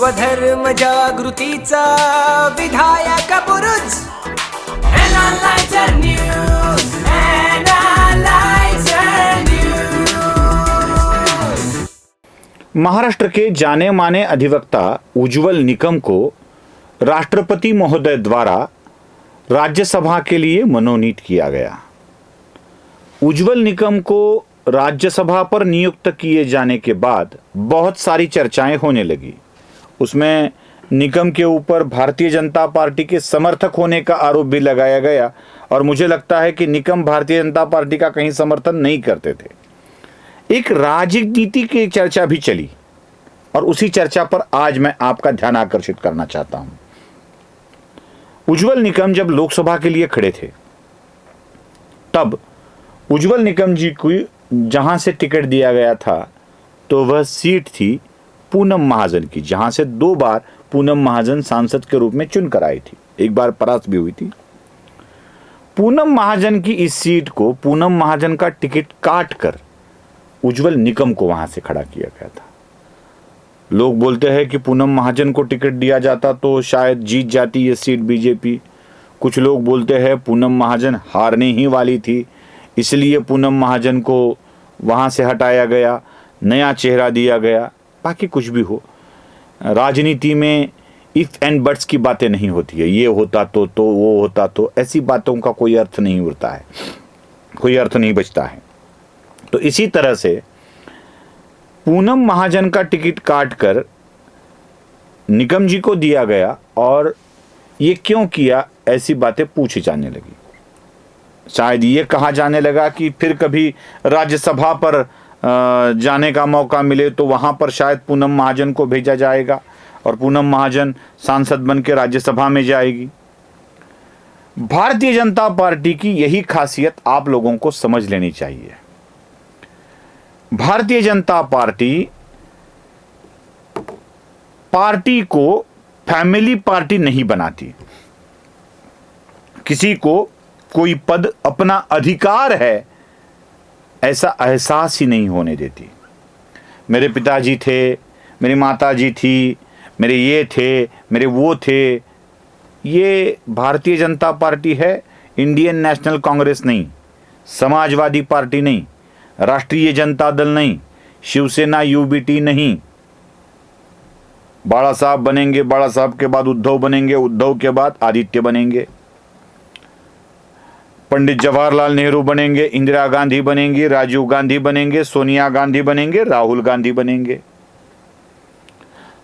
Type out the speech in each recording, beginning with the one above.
स्वधर्म जागृतीचा विधायक बुरुज एनालायझर न्यूज, एनालायझर न्यूज। महाराष्ट्र के जाने माने अधिवक्ता उज्ज्वल निकम को राष्ट्रपति महोदय द्वारा राज्यसभा के लिए मनोनीत किया गया। उज्ज्वल निकम को राज्यसभा पर नियुक्त किए जाने के बाद बहुत सारी चर्चाएं होने लगी। उसमें निकम के ऊपर भारतीय जनता पार्टी के समर्थक होने का आरोप भी लगाया गया और मुझे लगता है कि निकम भारतीय जनता पार्टी का कहीं समर्थन नहीं करते थे। एक राजनीति की चर्चा भी चली और उसी चर्चा पर आज मैं आपका ध्यान आकर्षित करना चाहता हूं। उज्ज्वल निकम जब लोकसभा के लिए खड़े थे तब उज्ज्वल निकम जी को जहां से टिकट दिया गया था तो वह सीट थी पूनम महाजन की, जहां से 2 बार पूनम महाजन सांसद के रूप में चुनकर आई थी, एक बार परास्त भी हुई थी। पूनम महाजन की इस सीट को पूनम महाजन का टिकट काट कर उज्ज्वल निकम को वहां से खड़ा किया गया था। लोग बोलते हैं कि पूनम महाजन को टिकट दिया जाता तो शायद जीत जाती ये सीट बीजेपी। कुछ लोग बोलते हैं पूनम महाजन हारने ही वाली थी, इसलिए पूनम महाजन को वहां से हटाया गया, नया चेहरा दिया गया। बाकी कुछ भी हो, राजनीति में इफ एंड बट्स की बातें नहीं होती है। ये होता तो वो होता तो, ऐसी बातों का कोई अर्थ नहीं होता है, कोई अर्थ नहीं बचता है। तो इसी तरह से पूनम महाजन का टिकट काटकर निकम जी को दिया गया और ये क्यों किया, ऐसी बातें पूछी जाने लगी। शायद ये कहा जाने लगा कि फिर कभी राज्यसभा पर जाने का मौका मिले तो वहां पर शायद पूनम महाजन को भेजा जाएगा और पूनम महाजन सांसद बन के राज्यसभा में जाएगी। भारतीय जनता पार्टी की यही खासियत आप लोगों को समझ लेनी चाहिए। भारतीय जनता पार्टी को फैमिली पार्टी नहीं बनाती। किसी को कोई पद अपना अधिकार है ऐसा एहसास ही नहीं होने देती। मेरे पिताजी थे, मेरी माताजी थी, मेरे ये थे, मेरे वो थे। ये भारतीय जनता पार्टी है, इंडियन नेशनल कांग्रेस नहीं, समाजवादी पार्टी नहीं, राष्ट्रीय जनता दल नहीं, शिवसेना यूबीटी नहीं। बाला साहब बनेंगे, बाला साहब के बाद उद्धव बनेंगे, उद्धव के बाद आदित्य बनेंगे, पंडित जवाहरलाल नेहरू बनेंगे, इंदिरा गांधी बनेंगी, राजीव गांधी बनेंगे, सोनिया गांधी बनेंगे, राहुल गांधी बनेंगे।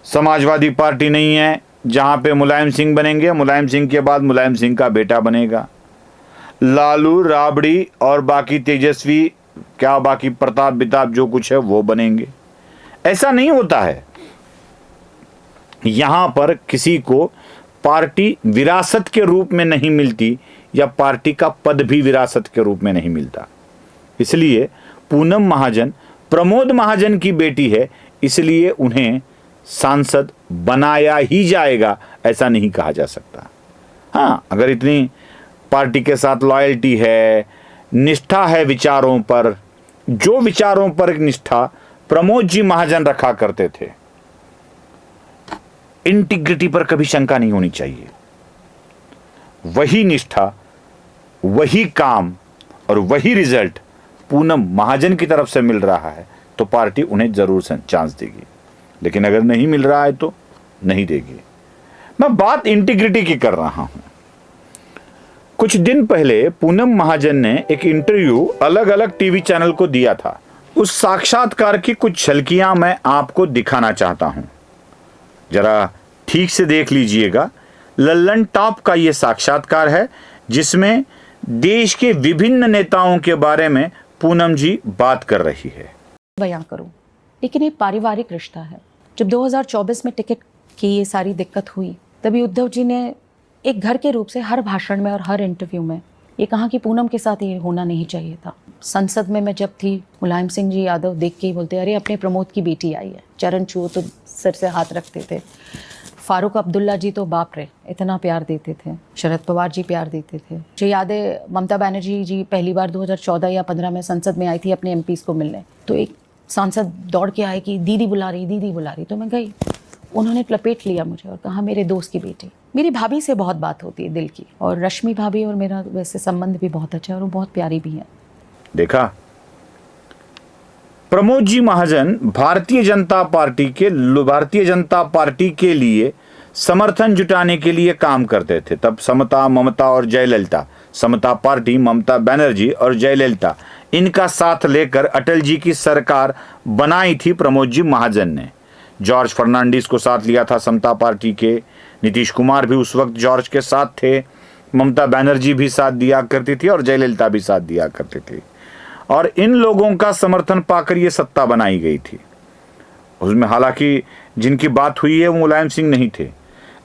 समाजवादी पार्टी नहीं है, जहां पे मुलायम सिंह बनेंगे, मुलायम सिंह के बाद मुलायम सिंह का बेटा बनेगा, लालू, राबड़ी और बाकी तेजस्वी, क्या बाकी प्रताप बिताप जो कुछ है वो बनेंगे। ऐसा नहीं होता है। यहां पर किसी को पार्टी विरासत के रूप में नहीं मिलती या पार्टी का पद भी विरासत के रूप में नहीं मिलता। इसलिए पूनम महाजन प्रमोद महाजन की बेटी है, इसलिए उन्हें सांसद बनाया ही जाएगा, ऐसा नहीं कहा जा सकता। हाँ, अगर इतनी पार्टी के साथ लॉयल्टी है, निष्ठा है विचारों पर, जो विचारों पर निष्ठा प्रमोद जी महाजन रखा करते थे, इंटीग्रिटी पर कभी शंका नहीं होनी चाहिए। वही निष्ठा, वही काम और वही रिजल्ट पूनम महाजन की तरफ से मिल रहा है तो पार्टी उन्हें जरूर चांस देगी, लेकिन अगर नहीं मिल रहा है तो नहीं देगी। मैं बात इंटीग्रिटी की कर रहा हूं। कुछ दिन पहले पूनम महाजन ने एक इंटरव्यू अलग अलग टीवी चैनल को दिया था। उस साक्षात्कार की कुछ झलकियां मैं आपको दिखाना चाहता हूं, जरा ठीक से देख लीजिएगा। लल्लन टॉप का यह साक्षात्कार है जिसमें देश के विभिन्न नेताओं के बारे में पूनम जी बात कर रही है। बयां करूं, लेकिन ये पारिवारिक रिश्ता है। जब 2024 में टिकट की ये सारी दिक्कत हुई तभी उद्धव जी ने एक घर के रूप से हर भाषण में और हर इंटरव्यू में ये कहा कि पूनम के साथ ये होना नहीं चाहिए था। संसद में मैं जब थी, मुलायम सिंह जी यादव देख के ही बोलते, अरे अपने प्रमोद की बेटी आई है। चरण छुओ तो सर से हाथ रखते थे। फारूक अब्दुल्ला जी तो बाप रे इतना प्यार देते थे। शरद पवार जी प्यार देते थे। मुझे याद है ममता बनर्जी जी पहली बार 2014 या 15 में संसद में आई थी अपने एमपीज़ को मिलने, तो एक सांसद दौड़ के आए कि दीदी बुला रही, दीदी बुला रही। तो मैं गई, उन्होंने लपेट लिया मुझे और कहा मेरे दोस्त की बेटी। मेरी भाभी से बहुत बात होती है दिल की, और रश्मि भाभी और मेरा वैसे संबंध भी बहुत अच्छा है और वो बहुत प्यारी भी है। देखा, प्रमोद जी महाजन भारतीय जनता पार्टी के लिए समर्थन जुटाने के लिए काम करते थे। तब समता, ममता और जयललिता, समता पार्टी, ममता बनर्जी और जयललिता, इनका साथ लेकर अटल जी की सरकार बनाई थी प्रमोद जी महाजन ने। जॉर्ज फर्नांडिस को साथ लिया था समता पार्टी के, नीतीश कुमार भी उस वक्त जॉर्ज के साथ थे, ममता बनर्जी भी साथ दिया करती थी और जयललिता भी साथ दिया करती थी, और इन लोगों का समर्थन पाकर ये सत्ता बनाई गई थी। उसमें हालांकि जिनकी बात हुई है वो मुलायम सिंह नहीं थे,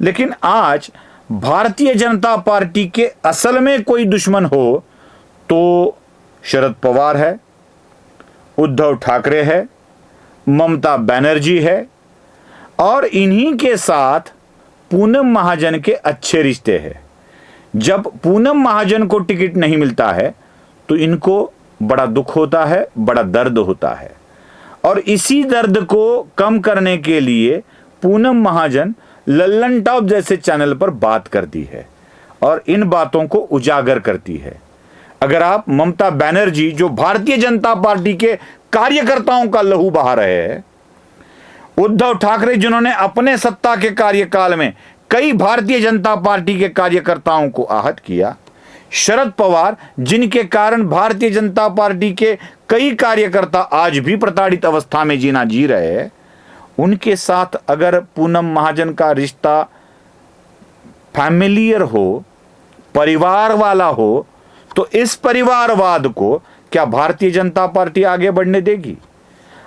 लेकिन आज भारतीय जनता पार्टी के असल में कोई दुश्मन हो तो शरद पवार है, उद्धव ठाकरे है, ममता बनर्जी है, और इन्हीं के साथ पूनम महाजन के अच्छे रिश्ते हैं। जब पूनम महाजन को टिकट नहीं मिलता है तो इनको बड़ा दुख होता है, बड़ा दर्द होता है, और इसी दर्द को कम करने के लिए पूनम महाजन लल्लन टॉप जैसे चैनल पर बात करती है और इन बातों को उजागर करती है। अगर आप ममता बनर्जी, जो भारतीय जनता पार्टी के कार्यकर्ताओं का लहू बहा रहे हैं, उद्धव ठाकरे जिन्होंने अपने सत्ता के कार्यकाल में कई भारतीय जनता पार्टी के कार्यकर्ताओं को आहत किया, शरद पवार जिनके कारण भारतीय जनता पार्टी के कई कार्यकर्ता आज भी प्रताड़ित अवस्था में जीना जी रहे हैं, उनके साथ अगर पूनम महाजन का रिश्ता फैमिलियर हो, परिवार वाला हो, तो इस परिवारवाद को क्या भारतीय जनता पार्टी आगे बढ़ने देगी?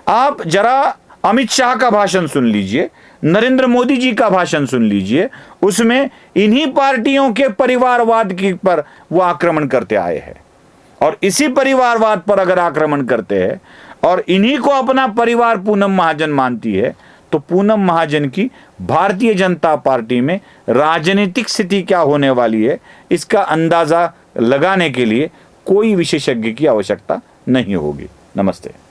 आप जरा अमित शाह का भाषण सुन लीजिए, नरेंद्र मोदी जी का भाषण सुन लीजिए, उसमें इन्हीं पार्टियों के परिवारवाद की पर वो आक्रमण करते आए हैं, और इसी परिवारवाद पर अगर आक्रमण करते हैं और इन्हीं को अपना परिवार पूनम महाजन मानती है, तो पूनम महाजन की भारतीय जनता पार्टी में राजनीतिक स्थिति क्या होने वाली है, इसका अंदाजा लगाने के लिए कोई विशेषज्ञ की आवश्यकता नहीं होगी। नमस्ते।